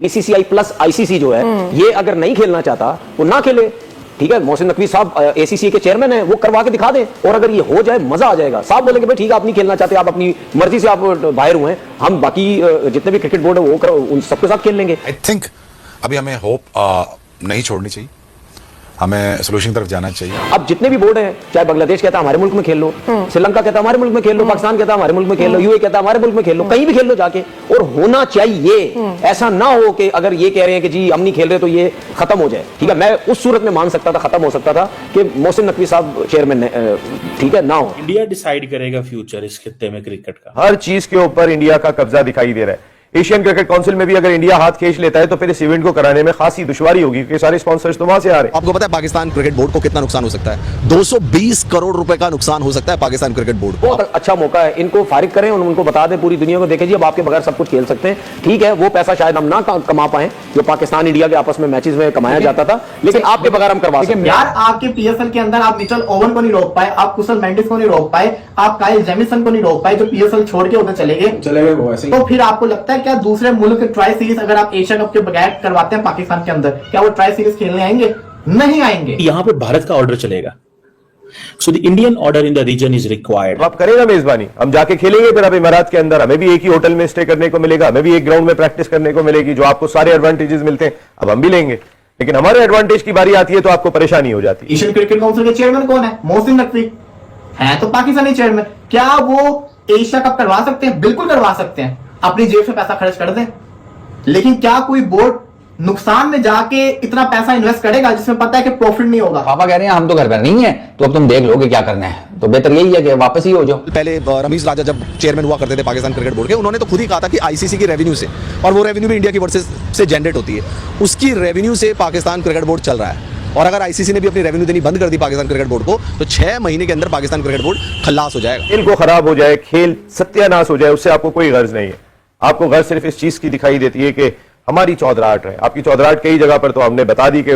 BCCI plus ICC जो है ये अगर नहीं खेलना चाहता वो ना खेले, ठीक है। मोहसिन नकवी साहब एसीसी के चेयरमैन हैं, वो करवा के दिखा दें, और अगर ये हो जाए मजा आ जाएगा। साहब बोलेंगे भाई ठीक है आप नहीं खेलना चाहते, आप अपनी मर्जी से आप बाहर हुए हैं, हम बाकी जितने भी क्रिकेट बोर्ड है वो उन सबके साथ खेल लेंगे। आई थिंक अभी हमें होप नहीं छोड़नी चाहिए, हमें सोल्यूशन की तरफ जाना चाहिए। अब जितने भी बोर्ड हैं, चाहे बांग्लादेश कहता है हमारे मुल्क में खेल लो, श्रीलंका कहता है हमारे मुल्क में खेल लो, पाकिस्तान कहता है हमारे मुल्क में खेल लो, यूए कहता है हमारे मुल्क में खेल लो, कहीं भी खेल लो जाके, और होना चाहिए। ऐसा ना हो कि अगर ये कह रहे हैं कि जी हम नहीं खेल रहे तो ये खत्म हो जाए, ठीक है। मैं उस सूरत में मान सकता था, खत्म हो सकता था कि मोहसिन नकवी साहब चेयरमैन, ठीक है, ना हो। इंडिया डिसाइड करेगा फ्यूचर इस खित्ते में क्रिकेट का। हर चीज के ऊपर इंडिया का कब्जा दिखाई दे रहा है। एशियन क्रिकेट काउंसिल में भी अगर इंडिया हाथ खींच लेता है तो फिर इस इवेंट को कराने में खासी दुश्वारी होगी, क्योंकि सारे स्पॉन्सर्स तो वहां से आ रहे हैं। आपको पता है पाकिस्तान क्रिकेट बोर्ड को कितना नुकसान हो सकता है? 220 करोड़ रुपए का नुकसान हो सकता है पाकिस्तान क्रिकेट बोर्ड को। बहुत अच्छा मौका है, इनको फारिग करें और उनको बता दें पूरी दुनिया को, देखें जी अब आपके बगैर सब कुछ खेल सकते हैं, ठीक है। वो पैसा शायद हम ना कमा पाए जो पाकिस्तान इंडिया के आपस में मैचेस में कमाया जाता था, लेकिन आपके बगैर हम करवा सकते हैं। यार आपके पीएसएल के अंदर आप मिचेल ओवन को नहीं रोक पाए, आप कुशल मेंडिस को नहीं रोक पाए, आप काइल जेमिसन को नहीं रोक पाए जो पीएसएल छोड़ के उधर चले गए वो ऐसे। तो फिर आपको लगता है क्या दूसरे मुल्क ट्राई सीरीज अगर आप एशिया कप के बगैर करवाते हैं पाकिस्तान के अंदर, क्या वो ट्राई सीरीज खेलने आएंगे? नहीं आएंगे। यहाँ पे भारत का ऑर्डर चलेगा। So the Indian order in the region is required. आप करें ना मेजबानी, हम जाके खेलेंगे फिर अब इमारात के अंदर, हमें भी एक ही होटल में स्टे करने को मिलेगा, हमें भी एक ग्राउंड में प्रैक्टिस करने को मिलेगी, जो आपको सारे एडवांटेजेस मिलते हैं अब हम भी लेंगे। लेकिन हमारे एडवांटेज की बारी आती है तो आपको परेशानी हो जाती है। एशियन क्रिकेट काउंसिल के चेयरमैन कौन है? मोहसिन नकवी है, तो पाकिस्तानी चेयरमैन। क्या वो एशिया कप करवा सकते हैं? बिल्कुल करवा सकते हैं, अपनी जेब से पैसा खर्च कर दें। लेकिन क्या कोई बोर्ड नुकसान में जाके इतना पैसा इन्वेस्ट करेगा जिसमें पता है कि प्रॉफिट नहीं होगा? पापा कह रहे हैं हम तो घर पर नहीं है, तो अब तुम देख लो कि क्या करना है, तो बेहतर यही है कि वापस ही हो जाओ। पहले रमीज राजा जब चेयरमैन हुआ करते थे पाकिस्तान क्रिकेट बोर्ड के, उन्होंने तो खुद ही कहा था कि आईसीसी की रेवेन्यू से, और वो रेवेन्यू भी इंडिया की वर्सेस से जनरेट होती है, उसकी रेवेन्यू से पाकिस्तान क्रिकेट बोर्ड चल रहा है। और अगर आईसीसी ने भी अपनी रेवेन्यू देनी बंद कर दी पाकिस्तान क्रिकेट बोर्ड को, तो 6 महीने के अंदर पाकिस्तान क्रिकेट बोर्ड खल्लास हो जाएगा। खेल को खराब हो जाए, खेल सत्यानाश हो जाए, उससे आपको कोई गर्ज नहीं है। आपको गर्ज सिर्फ इस चीज की दिखाई देती है कि हमारी चौधराहट है। आपकी चौधराहट कई जगह पर तो हमने बता दी कि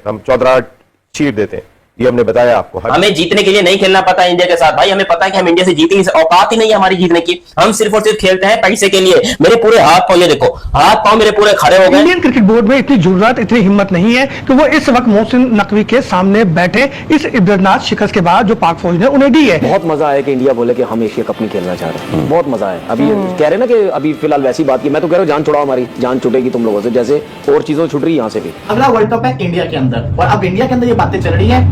हम चौधराहट छीट देते हैं, ये हमने बताया आपको। हमें जीतने के लिए नहीं खेलना पता है इंडिया के साथ भाई, हमें पता है कि हम इंडिया से जीतेंगे, औकात ही नहीं है हमारी जीतने की। हम सिर्फ और सिर्फ खेलते हैं पैसे के लिए। मेरे पूरे हाथ पांव, ये देखो हाथ पांव मेरे पूरे खड़े हो गए। इंडियन क्रिकेट बोर्ड में इतनी जुर्रत, इतनी हिम्मत नहीं है कि वो इस वक्त मोहसिन नकवी के सामने बैठे इस इब्रतनाक शिकस्त के बाद जो पाक फौज ने उन्हें दी है। बहुत मजा आया कि इंडिया बोले कि हम एशिया कप नहीं खेलना चाह रहे, बहुत मजा आया। अभी कह रहे ना कि अभी फिलहाल वैसी बात की, मैं तो कह रहा हूँ जान छुड़ाओ, हमारी जान छुटेगी तुम लोगों से, जैसे और चीजों छुट रही है यहाँ से भी। अगला वर्ल्ड कप है इंडिया के अंदर, और अब इंडिया के अंदर ये बातें चल रही है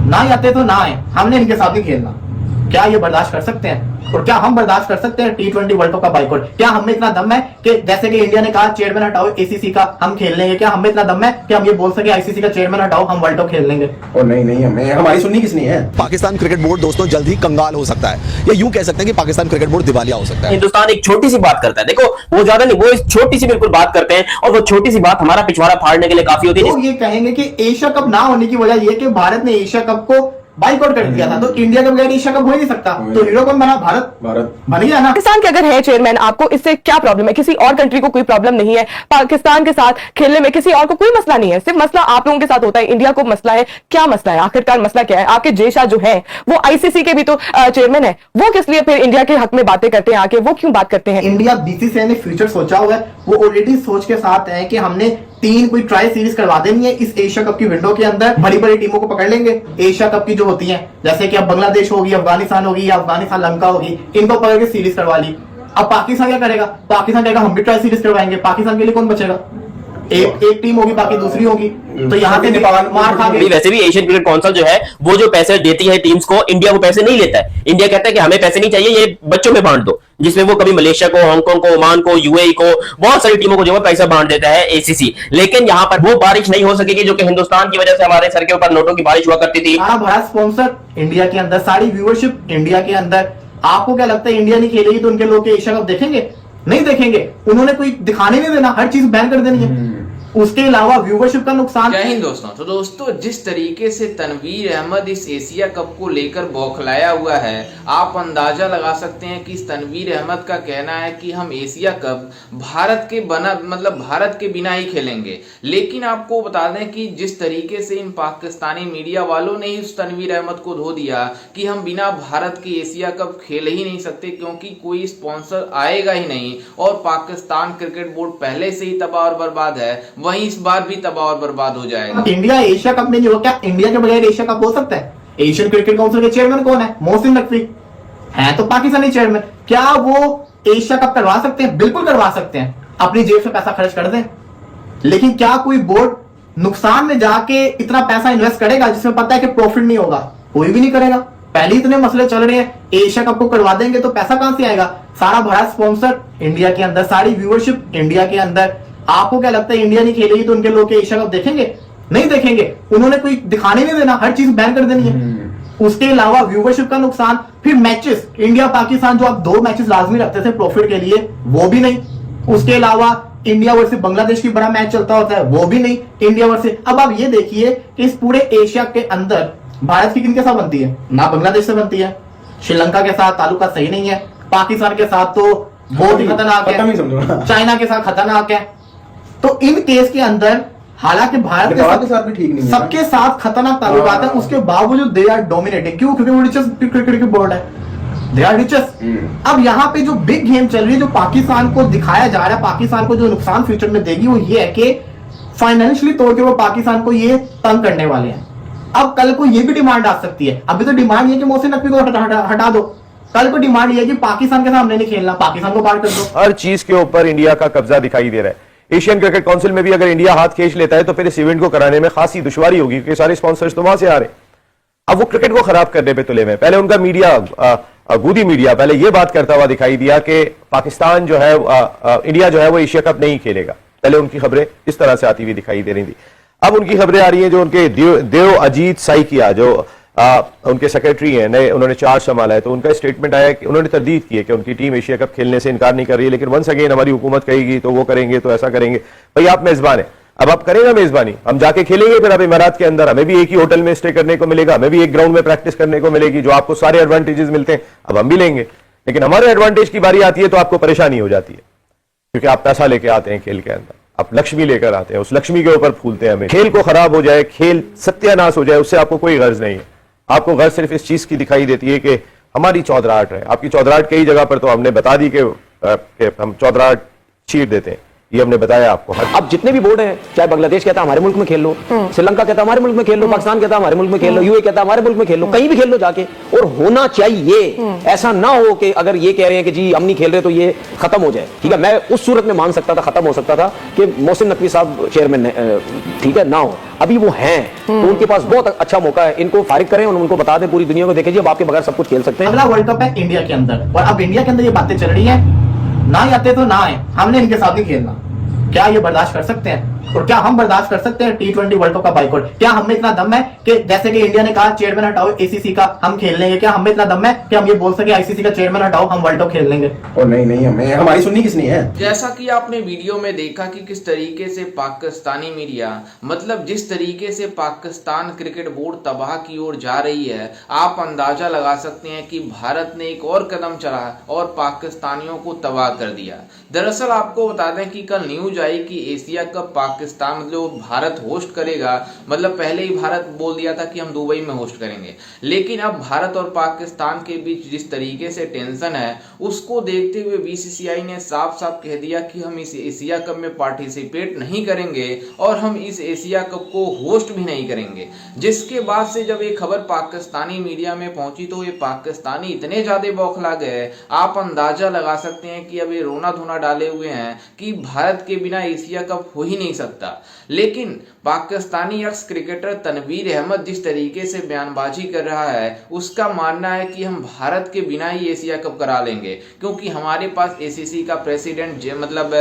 ना आते तो ना आए, हमने इनके साथ ही खेलना। क्या ये बर्दाश्त कर सकते हैं? और क्या हम बर्दाश्त कर सकते हैं T20 वर्ल्ड कप का बाइकआउट? क्या हमें इतना दम है कि जैसे कि इंडिया ने कहा चेयरमैन हटाओ एसीसी का, हम खेल लेंगे? क्या हमें इतना दम है कि हम ये बोल सके आईसीसी का चेयरमैन हटाओ, हम वर्ल्ड कप खेल लेंगे? और नहीं हमें हमारी सुननी किसनी है? पाकिस्तान क्रिकेट बोर्ड दोस्तों जल्द ही कंगाल हो सकता है, या यूं कह सकते हैं कि पाकिस्तान क्रिकेट बोर्ड दिवालिया हो सकता है। हिंदुस्तान एक छोटी सी बात करता है, देखो वो ज्यादा नहीं, वो छोटी सी बिल्कुल बात करते हैं, और वो छोटी सी बात हमारा पिछवाड़ा फाड़ने के लिए काफी होती है। लोग ये कहेंगे कि एशिया कप ना होने की वजह यह कि भारत ने एशिया कप को बाइकआउट कर दिया था, तो इंडिया के बगैर एशिया कप हो ही नहीं सकता। तो हीरो कौन बना? भारत बन गया ना। पाकिस्तान के अगर है चेयरमैन, आपको इससे क्या प्रॉब्लम है? किसी और कंट्री को कोई प्रॉब्लम नहीं है पाकिस्तान के साथ खेलने में, किसी और को कोई मसला नहीं है, सिर्फ मसला आप लोगों के साथ होता है। इंडिया को मसला है, क्या मसला है आखिरकार? मसला क्या है? आपके जेशा जो है वो आईसीसी के भी तो चेयरमैन है, वो किस लिए फिर इंडिया के हक में बातें करते हैं आके? वो क्यों बात करते हैं? इंडिया बीसीसीआई ने फ्यूचर सोचा हुआ है, वो ऑलरेडी सोच के साथ है कि हमने 3 कोई ट्राई सीरीज करवा देनी है इस एशिया कप की विंडो के अंदर। बड़ी बड़ी टीमों को पकड़ लेंगे एशिया कप की जो होती हैं, जैसे कि अब बांग्लादेश होगी, अफगानिस्तान होगी, या अफगानिस्तान लंका होगी, इनको पकड़ के सीरीज करवा ली। अब पाकिस्तान क्या करेगा? पाकिस्तान कहेगा हम भी ट्राई सीरीज करवाएंगे। पाकिस्तान के लिए कौन बचेगा? एक टीम होगी, बाकी दूसरी होगी, तो यहाँ से मार खा गई। वैसे भी एशियन क्रिकेट काउंसिल जो है वो जो पैसे देती है टीम्स को, इंडिया को पैसे नहीं लेता है। इंडिया कहता है कि हमें पैसे नहीं चाहिए, ये बच्चों में बांट दो, जिसमें वो कभी मलेशिया को, हांगकांग को, ओमान को, यूएई को, बहुत सारी टीमों को जो है पैसा बांट देता है एसीसी। लेकिन यहाँ पर वो बारिश नहीं हो सकेगी जो कि हिंदुस्तान की वजह से हमारे सर के ऊपर नोटों की बारिश हुआ करती थी। सारा बड़ा स्पॉन्सर इंडिया के अंदर, सारी व्यूअरशिप इंडिया के अंदर। आपको क्या लगता है इंडिया नहीं खेलेगी तो उनके लोग एशिया कप देखेंगे? नहीं देखेंगे। उन्होंने कोई दिखाने नहीं देना, हर चीज बैन कर देनी है। उसके अलावा व्यूवरशिप का नुकसान। जय हिंद दोस्तों। तो दोस्तों, जिस तरीके से तनवीर अहमद इस एशिया कप को लेकर बौखलाया हुआ है, आप अंदाजा लगा सकते हैं कि इस तनवीर अहमद का कहना है कि हम एशिया कप भारत के बिना ही खेलेंगे। लेकिन आपको बता दें कि जिस तरीके से इन पाकिस्तानी मीडिया वालों ने ही उस तनवीर अहमद को धो दिया कि हम बिना भारत के एशिया कप खेल ही नहीं सकते, क्योंकि कोई स्पॉन्सर आएगा ही नहीं, और पाकिस्तान क्रिकेट बोर्ड पहले से ही तबाह और बर्बाद है, वहीं इस बार भी तबाह और बर्बाद हो जाएगा। इंडिया एशिया कप में नहीं हो, क्या इंडिया के बगैर एशिया कप हो सकता है? एशियन क्रिकेट काउंसिल के चेयरमैन कौन है? मोहसिन नकवी है, तो पाकिस्तानी चेयरमैन। क्या वो एशिया कप करवा सकते हैं? बिल्कुल करवा सकते हैं, अपनी जेब से पैसा खर्च कर दें। लेकिन क्या कोई बोर्ड नुकसान में जाके इतना पैसा इन्वेस्ट करेगा जिसमें पता है कि प्रॉफिट नहीं होगा? कोई भी नहीं करेगा। पहले इतने मसले चल रहे हैं, एशिया कप को करवा देंगे तो पैसा कहां से आएगा? सारा बड़ा स्पॉन्सर इंडिया के अंदर, सारी व्यूअरशिप इंडिया के अंदर। आपको क्या लगता है इंडिया नहीं खेलेगी तो उनके लोग एशिया कप देखेंगे? नहीं देखेंगे। उन्होंने कोई दिखाने नहीं देना, हर चीज बैन कर देनी है। उसके अलावा व्यूवरशिप का नुकसान, फिर मैचेस इंडिया पाकिस्तान जो आप 2 मैचेस लाजमी रखते थे प्रॉफिट के लिए, वो भी नहीं। उसके अलावा इंडिया वर्सेस बांग्लादेश की बड़ा मैच चलता होता है, वो भी नहीं। इंडिया वर्सेस, अब आप ये देखिए कि इस पूरे एशिया के अंदर भारत की किनके साथ बनती है? ना बांग्लादेश से बनती है, श्रीलंका के साथ ताल्लुका सही नहीं है, पाकिस्तान के साथ तो बहुत ही खतरनाक है, चाइना के साथ खतरनाक है। तो इन केस के अंदर हालांकि भारत के साथ भी ठीक नहीं है, सबके साथ खतरनाक ताल्लुकात है, उसके बावजूद दे आर डोमिनेटिंग। क्यों? क्योंकि वो रिचेस्ट क्रिकेट बोर्ड है, दे आर रिचेस्ट। अब यहाँ पे जो बिग गेम चल रही है, जो पाकिस्तान को दिखाया जा रहा है, पाकिस्तान को जो नुकसान फ्यूचर में देगी वो ये है कि फाइनेंशियली तौर पे वो पाकिस्तान को ये तंग करने वाले हैं। अब कल को ये भी डिमांड आ सकती है। अभी तो डिमांड ये कि मोहसिन नकवी को हटा दो, कल को डिमांड ये कि पाकिस्तान के सामने नहीं खेलना, पाकिस्तान को बाहर कर दो। हर चीज के ऊपर इंडिया का कब्जा दिखाई दे रहा है। एशियन क्रिकेट काउंसिल में भी अगर इंडिया हाथ खींच लेता है तो फिर इस इवेंट को कराने में खासी दुश्वारी होगी, क्योंकि सारे स्पॉन्सर्स तो वहां से आ रहे हैं। अब वो क्रिकेट को खराब करने पे तुले में। पहले उनका मीडिया, गोदी मीडिया पहले ये बात करता हुआ दिखाई दिया कि पाकिस्तान जो है, इंडिया जो है वो एशिया कप नहीं खेलेगा। पहले उनकी खबरें इस तरह से आती हुई दिखाई दे रही थी। अब उनकी खबरें आ रही हैं जो उनके देव अजीत साइकिया जो उनके सेक्रेटरी हैं, नए उन्होंने चार्ज संभाला है, तो उनका स्टेटमेंट आया कि उन्होंने तरदीद की है कि उनकी टीम एशिया कप खेलने से इनकार नहीं कर रही है, लेकिन वंस अगेन हमारी हुकूमत कहेगी तो वो करेंगे, तो ऐसा करेंगे। भाई आप मेजबान हैं, अब आप करेंगे मेजबानी, हम जाके खेलेंगे फिर अब इमारात के अंदर, हमें भी एक ही होटल में स्टे करने को मिलेगा, हमें भी एक ग्राउंड में प्रैक्टिस करने को मिलेगी, जो आपको सारे एडवांटेजेस मिलते हैं अब हम भी लेंगे। लेकिन हमारे एडवांटेज की बारी आती है तो आपको परेशानी हो जाती है, क्योंकि आप पैसा लेके आते हैं खेल के अंदर, आप लक्ष्मी लेकर आते हैं, उस लक्ष्मी के ऊपर फूलते हैं हमें। खेल को खराब हो जाए, खेल सत्यानाश हो जाए, उससे आपको कोई गर्ज नहीं है। आपको गर्ज सिर्फ इस चीज की दिखाई देती है कि हमारी चौधराहट है। आपकी चौधराहट कई जगह पर तो हमने बता दी कि हम चौधराहट चीर देते हैं, ये हमने बताया आपको। अब जितने भी बोर्ड हैं, चाहे बांग्लादेश कहता है हमारे मुल्क में खेल लो, श्रीलंका कहता है हमारे मुल्क में खेल लो, पाकिस्तान कहता है हमारे मुल्क में खेल लो, यूएई कहता है हमारे मुल्क में खेल लो, कहीं भी खेल लो जाके। और होना चाहिए, ऐसा ना हो कि अगर ये कह रहे हैं कि जी हम नहीं खेल रहे तो ये खत्म हो जाए। ठीक है, मैं उस सूरत में मान सकता था, खत्म हो सकता था कि मोहसिन नकवी साहब चेयरमैन, ठीक है, ना हो। अभी वो हैं तो उनके पास बहुत अच्छा मौका है, इनको फारिग करें और उनको बता दें पूरी दुनिया को, देखिए जी अब आपके बगैर सब कुछ खेल सकते हैं। अगला वर्ल्ड कप है इंडिया के अंदर, और अब इंडिया के अंदर ये बातें चल रही है, ना आते तो ना आए, हमने इनके साथ नहीं खेलना। क्या ये बर्दाश्त कर सकते हैं? और क्या हम बर्दाश्त कर सकते हैं T20 वर्ल्ड कप का बाइकआउट? क्या हमें इतना दम है कि जैसे कि इंडिया ने कहा चेयरमैन हटाओ ACC का, हम खेल लेंगे? क्या हमें इतना दम है कि हम ये बोल सके ICC का चेयरमैन हटाओ, हम वर्ल्ड कप खेल लेंगे? और नहीं हमें हमारी सुननी किसनी है? जैसा कि आपने वीडियो में देखा कि किस तरीके से पाकिस्तानी मीडिया, मतलब जिस तरीके से पाकिस्तान क्रिकेट बोर्ड तबाह की ओर जा रही है, आप अंदाजा लगा सकते हैं कि भारत ने एक और कदम चला और पाकिस्तानियों को तबाह कर दिया। दरअसल आपको बता दें कि कल न्यूज आई कि एशिया कप पाकिस्तान मतलब भारत होस्ट करेगा। मतलब पहले ही भारत बोल दिया था कि हम दुबई में होस्ट करेंगे, लेकिन अब भारत और पाकिस्तान के बीच जिस तरीके से टेंशन है उसको देखते हुए BCCI ने साफ साफ कह दिया कि हम इस एशिया कप में पार्टिसिपेट नहीं करेंगे और हम इस एशिया कप को होस्ट भी नहीं करेंगे। जिसके बाद से जब ये खबर पाकिस्तानी मीडिया में पहुंची तो ये पाकिस्तानी इतने ज्यादा बौखला गए, आप अंदाजा लगा सकते हैं कि अब ये रोना धोना डाले हुए हैं कि भारत के बिना एशिया कप हो ही नहीं सकता। लेकिन पाकिस्तानी एक्स क्रिकेटर तनवीर अहमद जिस तरीके से बयानबाजी कर रहा है उसका मानना है कि हम भारत के बिना ही एशिया कप करा लेंगे, क्योंकि हमारे पास ACC का प्रेसिडेंट मतलब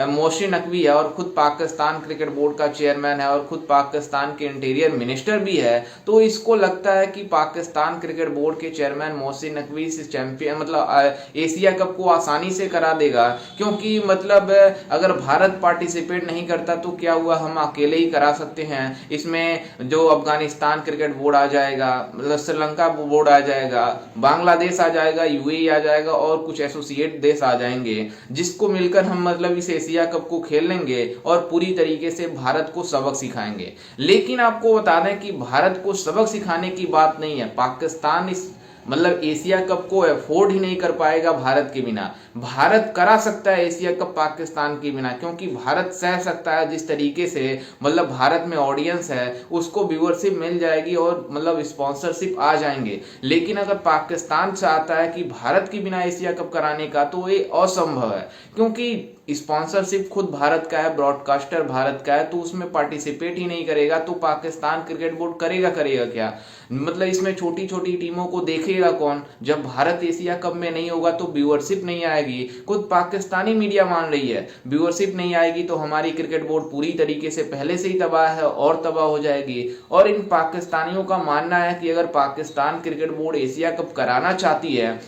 मोहसिन नकवी है और खुद पाकिस्तान क्रिकेट बोर्ड का चेयरमैन है और खुद पाकिस्तान के इंटीरियर मिनिस्टर भी है। तो इसको लगता है कि पाकिस्तान क्रिकेट बोर्ड के चेयरमैन मोहसिन नकवी से चैंपियन मतलब एशिया कप को आसानी से करा देगा, क्योंकि मतलब अगर भारत पार्टिसिपेट नहीं करता तो क्या हुआ, हम अकेले ही करा सकते हैं। इसमें जो अफगानिस्तान क्रिकेट बोर्ड आ जाएगा, मतलब श्रीलंका बोर्ड आ जाएगा, बांग्लादेश आ जाएगा, यूएई आ जाएगा और कुछ एसोसिएट देश आ जाएंगे, जिसको मिलकर हम मतलब इस एशिया कप को खेल लेंगे और पूरी तरीके से भारत को सबक सिखाएंगे। लेकिन आपको बता दें कि भारत को सबक सिखाने की बात नहीं है, पाकिस्तान इस मतलब एशिया कप को अफोर्ड ही नहीं कर पाएगा भारत के बिना। भारत करा सकता है एशिया कप पाकिस्तान के बिना, क्योंकि भारत सह सकता है जिस तरीके से मतलब भारत में ऑडियंस है उसको व्यूअरशिप मिल जाएगी और मतलब स्पॉन्सरशिप आ जाएंगे। लेकिन अगर पाकिस्तान चाहता है कि भारत के बिना एशिया कप कराने का, तो ये असंभव है, क्योंकि स्पॉन्सरशिप खुद भारत का है, ब्रॉडकास्टर भारत का है, तो उसमें पार्टिसिपेट ही नहीं करेगा तो पाकिस्तान क्रिकेट बोर्ड करेगा क्या? मतलब इसमें छोटी छोटी टीमों को देखेगा कौन? जब भारत एशिया कप में नहीं होगा तो व्यूअरशिप नहीं आएगी। खुद पाकिस्तानी मीडिया मान रही है व्यूअरशिप नहीं आएगी तो हमारी क्रिकेट बोर्ड पूरी तरीके से पहले से ही तबाह है और तबाह हो जाएगी। और इन पाकिस्तानियों का मानना है कि अगर Pakistan cricket board Asia cup कराना चाहती है,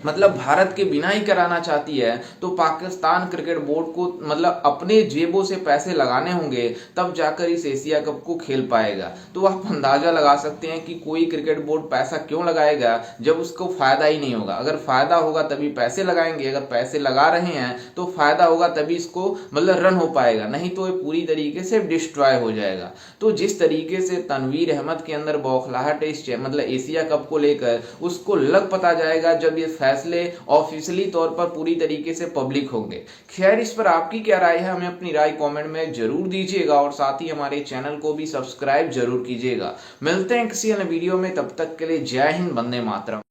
मतलब भारत के बिना ही कराना चाहती है, तो पाकिस्तान क्रिकेट बोर्ड को मतलब अपने जेबों से पैसे लगाने होंगे, तब जाकर इस एशिया कप को खेल पाएगा। तो आप अंदाजा लगा सकते हैं कि कोई क्रिकेट बोर्ड पैसा क्यों लगाएगा जब उसको फायदा ही नहीं होगा। अगर फायदा होगा तभी पैसे लगाएंगे, अगर पैसे लगा रहे हैं तो फायदा होगा तभी इसको मतलब रन हो पाएगा, नहीं तो ये पूरी तरीके से डिस्ट्रॉय हो जाएगा। तो जिस तरीके से तनवीर अहमद के अंदर बौखलाहट है इस मतलब एशिया कप को लेकर, उसको लग पता जाएगा जब ये फैसले ऑफिशियली तौर पर पूरी तरीके से पब्लिक होंगे। खैर, इस पर आपकी क्या राय है, हमें अपनी राय कमेंट में जरूर दीजिएगा और साथ ही हमारे चैनल को भी सब्सक्राइब जरूर कीजिएगा। मिलते हैं किसी अन्य वीडियो में, तब तक के लिए जय हिंद, वंदे मातरम।